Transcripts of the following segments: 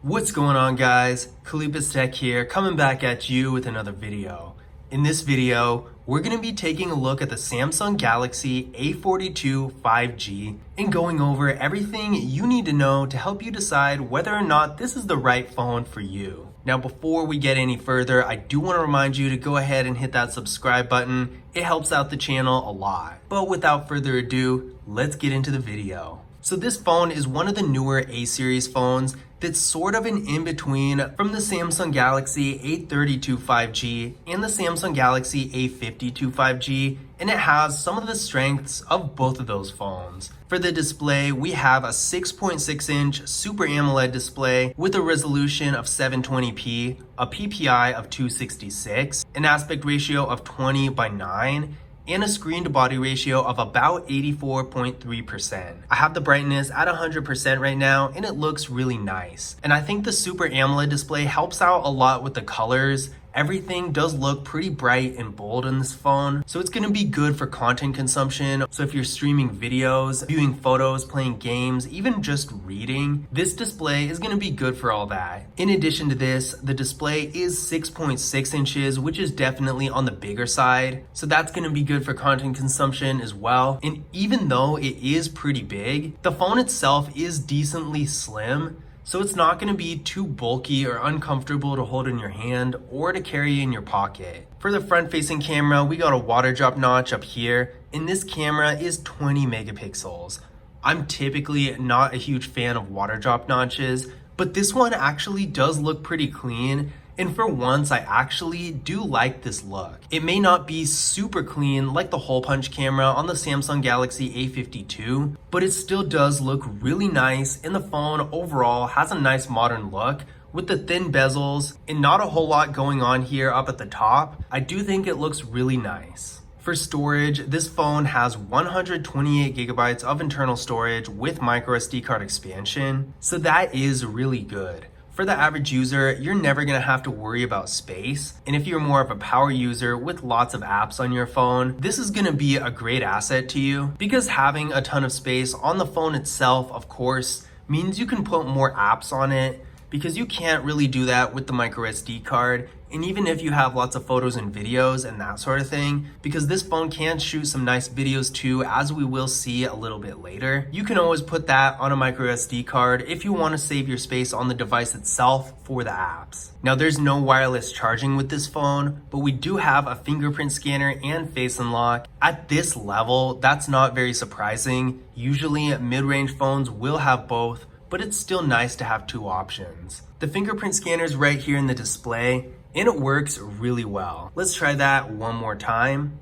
What's going on, guys? Kalipus Tech here, coming back at you with another video. In this video, we're going to be taking a look at the Samsung Galaxy A42 5G and going over everything you need to know to help you decide whether or not this is the right phone for you. Now, before we get any further, I do want to remind you to go ahead and hit that subscribe button. It helps out the channel a lot. But without further ado, let's get into the video. So this phone is one of the newer A-series phones that's sort of an in-between from the Samsung Galaxy A32 5G and the Samsung Galaxy A52 5G, and it has some of the strengths of both of those phones. For the display, we have a 6.6-inch Super AMOLED display with a resolution of 720p, a PPI of 266, an aspect ratio of 20:9, and a screen to body ratio of about 84.3%. I have the brightness at 100% right now, and it looks really nice. And I think the Super AMOLED display helps out a lot with the colors. Everything does look pretty bright and bold in this phone, so it's going to be good for content consumption. So if you're streaming videos, viewing photos, playing games, even just reading, this display is going to be good for all that. In addition to this, the display is 6.6 inches, which is definitely on the bigger side, so that's going to be good for content consumption as well. And even though it is pretty big, the phone itself is decently slim, so it's not going to be too bulky or uncomfortable to hold in your hand or to carry in your pocket. For the front-facing camera, we got a water drop notch up here, and this camera is 20 megapixels. I'm typically not a huge fan of water drop notches, but this one actually does look pretty clean. And for once, I actually do like this look. It may not be super clean like the hole punch camera on the Samsung Galaxy A52, but it still does look really nice, and the phone overall has a nice modern look with the thin bezels and not a whole lot going on here up at the top. I do think it looks really nice. For storage, this phone has 128 gigabytes of internal storage with micro SD card expansion, so that is really good. For the average user, you're never going to have to worry about space. And if you're more of a power user with lots of apps on your phone, this is going to be a great asset to you, because having a ton of space on the phone itself, of course, means you can put more apps on it, because you can't really do that with the micro SD card. And even if you have lots of photos and videos and that sort of thing, because this phone can shoot some nice videos too, as we will see a little bit later, you can always put that on a micro SD card if you want to save your space on the device itself for the apps. Now, there's no wireless charging with this phone, but we do have a fingerprint scanner and face unlock. At this level, that's not very surprising. Usually mid-range phones will have both, but it's still nice to have two options. The fingerprint scanner is right here in the display, and it works really well. Let's try that one more time.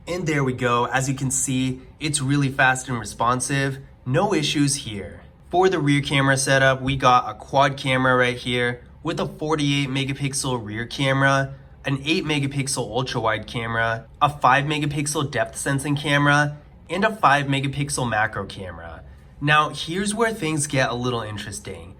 And there we go. As you can see, it's really fast and responsive. No issues here. For the rear camera setup, we got a quad camera right here with a 48 megapixel rear camera, an 8 megapixel ultra wide camera, a 5 megapixel depth sensing camera, and a 5 megapixel macro camera. Now, here's where things get a little interesting.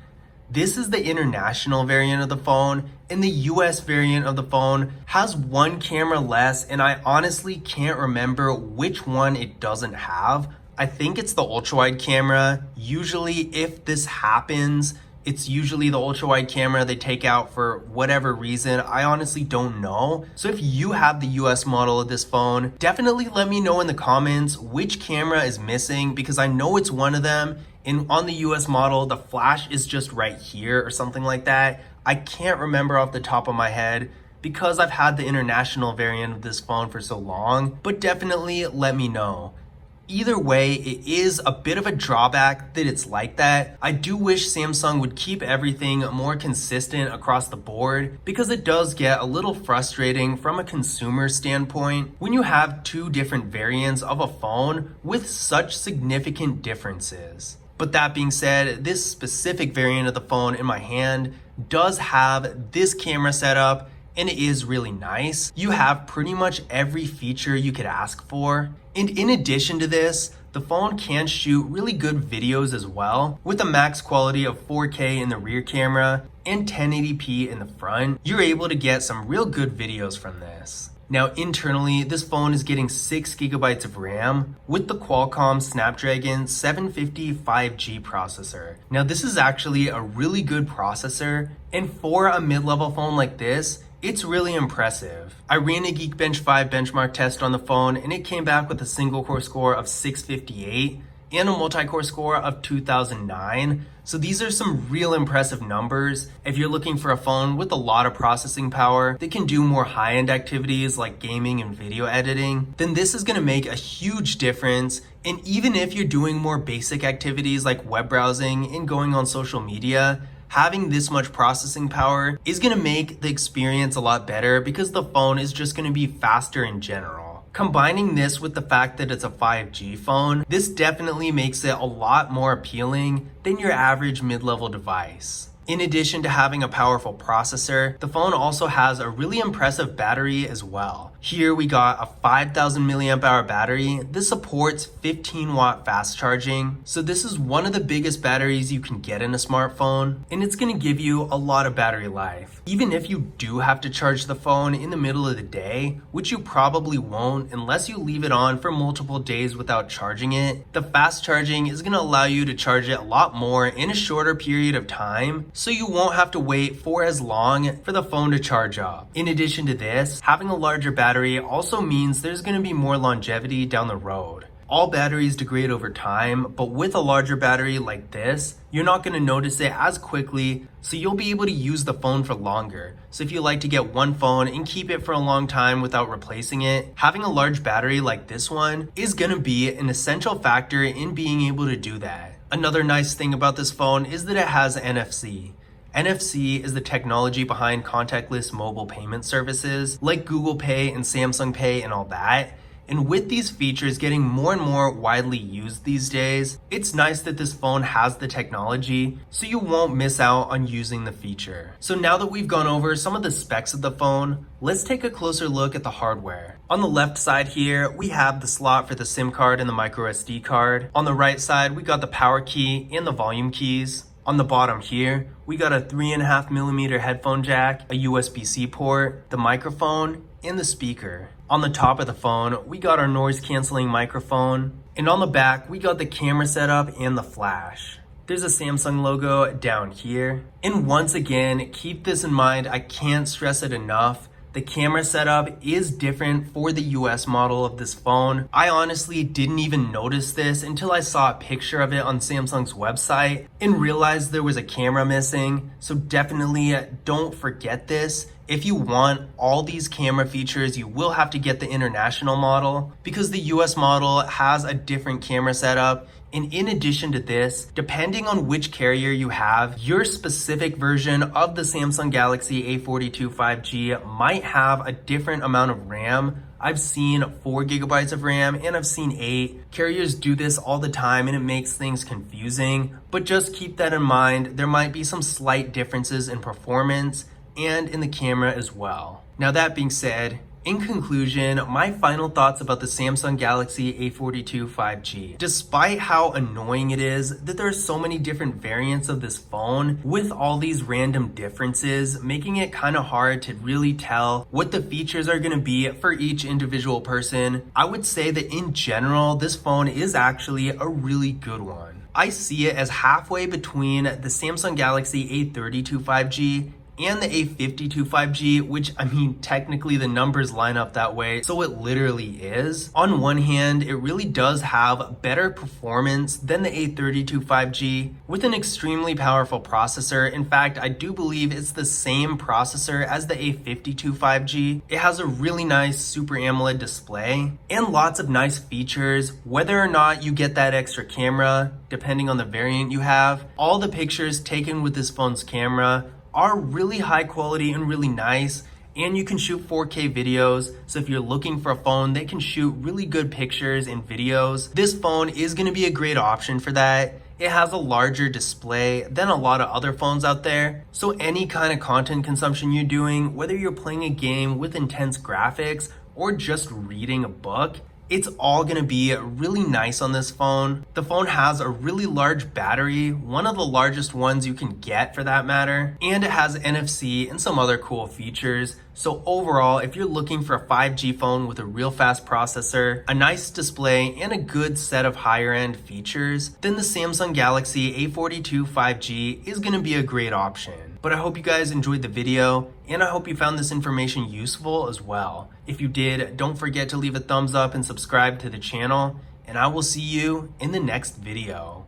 This is the international variant of the phone, and the US variant of the phone has one camera less, and I honestly can't remember which one it doesn't have. I think it's the ultra wide camera. Usually if this happens, it's usually the ultra wide camera they take out for whatever reason. I honestly don't know. So if you have the US model of this phone, definitely let me know in the comments which camera is missing, because I know it's one of them. And on the US model, the flash is just right here or something like that. I can't remember off the top of my head because I've had the international variant of this phone for so long, but definitely let me know. Either way, it is a bit of a drawback that it's like that. I do wish Samsung would keep everything more consistent across the board, because it does get a little frustrating from a consumer standpoint when you have two different variants of a phone with such significant differences. But that being said, this specific variant of the phone in my hand does have this camera setup, and it is really nice. You have pretty much every feature you could ask for. And in addition to this, the phone can shoot really good videos as well, with a max quality of 4K in the rear camera and 1080p in the front. You're able to get some real good videos from this. Now internally, this phone is getting 6 gigabytes of RAM with the Qualcomm Snapdragon 750 5G processor. Now this is actually a really good processor, and for a mid-level phone like this, it's really impressive. I ran a Geekbench 5 benchmark test on the phone and it came back with a single core score of 658 and a multi-core score of 2009. So these are some real impressive numbers. If you're looking for a phone with a lot of processing power that can do more high-end activities like gaming and video editing, then this is gonna make a huge difference. And even if you're doing more basic activities like web browsing and going on social media, having this much processing power is gonna make the experience a lot better because the phone is just gonna be faster in general. Combining this with the fact that it's a 5G phone, this definitely makes it a lot more appealing than your average mid-level device. In addition to having a powerful processor, the phone also has a really impressive battery as well. Here we got a 5000 milliamp hour battery. This supports 15 watt fast charging. So this is one of the biggest batteries you can get in a smartphone, and it's gonna give you a lot of battery life. Even if you do have to charge the phone in the middle of the day, which you probably won't unless you leave it on for multiple days without charging it, the fast charging is gonna allow you to charge it a lot more in a shorter period of time, so you won't have to wait for as long for the phone to charge up. In addition to this, having a larger battery also means there's going to be more longevity down the road. All batteries degrade over time, but with a larger battery like this, you're not going to notice it as quickly, so you'll be able to use the phone for longer. So if you like to get one phone and keep it for a long time without replacing it, having a large battery like this one is going to be an essential factor in being able to do that. Another nice thing about this phone is that it has NFC. NFC is the technology behind contactless mobile payment services like Google Pay and Samsung Pay and all that. And with these features getting more and more widely used these days, it's nice that this phone has the technology so you won't miss out on using the feature. So now that we've gone over some of the specs of the phone, let's take a closer look at the hardware. On the left side here, we have the slot for the SIM card and the micro SD card. On the right side, we got the power key and the volume keys. On the bottom here, we got a 3.5mm headphone jack, a USB-C port, the microphone, and the speaker. On the top of the phone, we got our noise canceling microphone. And on the back, we got the camera setup and the flash. There's a Samsung logo down here. And once again, keep this in mind, I can't stress it enough. The camera setup is different for the US model of this phone. I honestly didn't even notice this until I saw a picture of it on Samsung's website and realized there was a camera missing. So definitely don't forget this. If you want all these camera features, you will have to get the international model because the US model has a different camera setup. And in addition to this, depending on which carrier you have, your specific version of the Samsung Galaxy A42 5G might have a different amount of RAM. I've seen 4 gigabytes of RAM and I've seen 8. Carriers do this all the time and it makes things confusing, but just keep that in mind. There might be some slight differences in performance and in the camera as well. Now that being said, in conclusion, my final thoughts about the Samsung Galaxy A42 5G. Despite how annoying it is that there are so many different variants of this phone with all these random differences, making it kind of hard to really tell what the features are going to be for each individual person, I would say that in general, this phone is actually a really good one. I see it as halfway between the Samsung Galaxy A32 5G and the A52 5G, which I mean, technically the numbers line up that way, so it literally is. On one hand, it really does have better performance than the A32 5G with an extremely powerful processor. In fact, I do believe it's the same processor as the A52 5G. It has a really nice Super AMOLED display and lots of nice features. Whether or not you get that extra camera, depending on the variant you have, all the pictures taken with this phone's camera are really high quality and really nice, and you can shoot 4K videos. So if you're looking for a phone that can shoot really good pictures and videos, this phone is going to be a great option for that. It has a larger display than a lot of other phones out there. So any kind of content consumption you're doing, whether you're playing a game with intense graphics or just reading a book, it's all gonna be really nice on this phone. The phone has a really large battery, one of the largest ones you can get for that matter, and it has NFC and some other cool features. So overall, if you're looking for a 5G phone with a real fast processor, a nice display, and a good set of higher end features, then the Samsung Galaxy A42 5G is going to be a great option. But I hope you guys enjoyed the video, and I hope you found this information useful as well. If you did, don't forget to leave a thumbs up and subscribe to the channel, and I will see you in the next video.